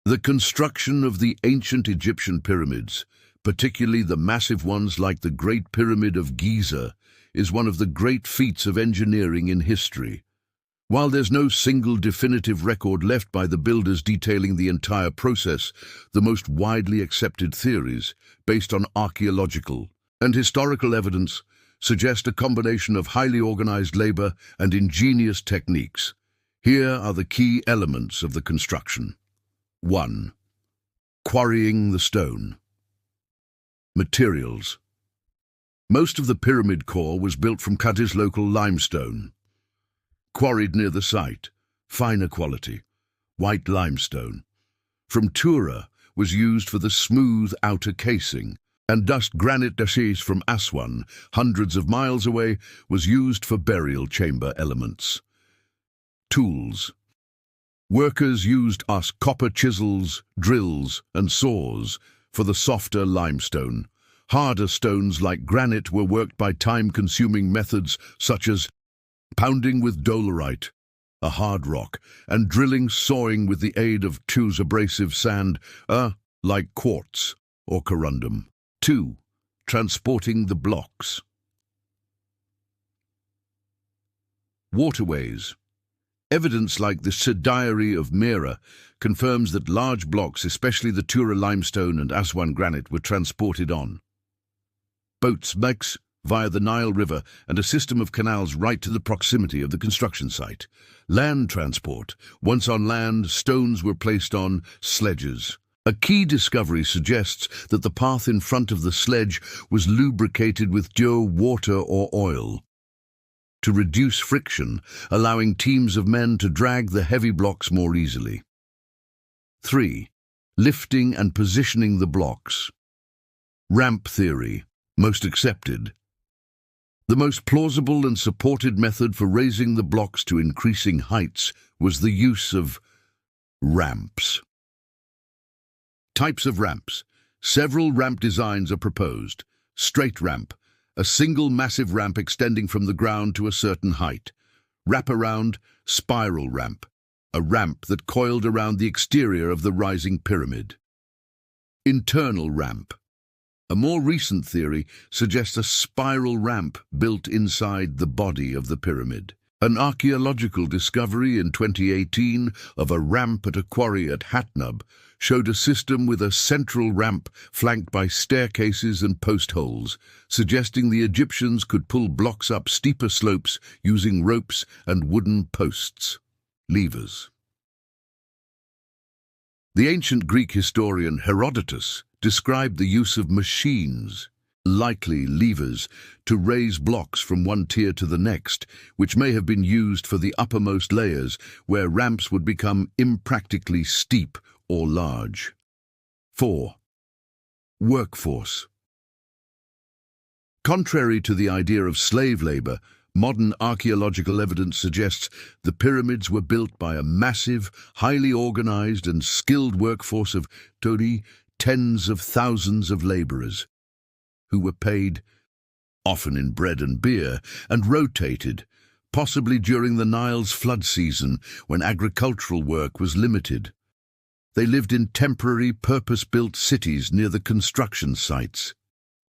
The construction of the ancient Egyptian pyramids, particularly the massive ones like the Great Pyramid of Giza, is one of the great feats of engineering in history. While there's no single definitive record left by the builders detailing the entire process, the most widely accepted theories, based on archaeological and historical evidence, suggest a combination of highly organized labor and ingenious techniques. Here are the key elements of the construction. 1. Quarrying the stone. Materials. Most of the pyramid core was built from Cadiz local limestone. Quarried near the site, finer quality, white limestone. From Tura was used for the smooth outer casing, and dust granite dashes from Aswan, hundreds of miles away, was used for burial chamber elements. Tools. Workers used copper chisels, drills, and saws for the softer limestone. Harder stones like granite were worked by time-consuming methods such as pounding with dolerite, a hard rock, and drilling sawing with the aid of choose abrasive sand, like quartz or corundum. 2. Transporting the blocks. Waterways. Evidence like the Diary of Mera confirms that large blocks, especially the Tura limestone and Aswan granite, were transported on boats via the Nile River and a system of canals right to the proximity of the construction site. Land transport. Once on land, stones were placed on sledges. A key discovery suggests that the path in front of the sledge was lubricated with water or oil to reduce friction, allowing teams of men to drag the heavy blocks more easily. 3. Lifting and positioning the blocks. Ramp theory, most accepted. The most plausible and supported method for raising the blocks to increasing heights was the use of ramps. Types of ramps. Several ramp designs are proposed. Straight ramp, a single massive ramp extending from the ground to a certain height. Wraparound, spiral ramp, a ramp that coiled around the exterior of the rising pyramid. Internal ramp. A more recent theory suggests a spiral ramp built inside the body of the pyramid. An archaeological discovery in 2018 of a ramp at a quarry at Hatnub showed a system with a central ramp flanked by staircases and post holes, suggesting the Egyptians could pull blocks up steeper slopes using ropes and wooden posts, levers. The ancient Greek historian Herodotus described the use of machines, likely levers, to raise blocks from one tier to the next, which may have been used for the uppermost layers, where ramps would become impractically steep or large. 4. Workforce. Contrary to the idea of slave labor, modern archaeological evidence suggests the pyramids were built by a massive, highly organized and skilled workforce of tens of thousands of laborers, who were paid, often in bread and beer, and rotated, possibly during the Nile's flood season when agricultural work was limited. They lived in temporary, purpose-built cities near the construction sites.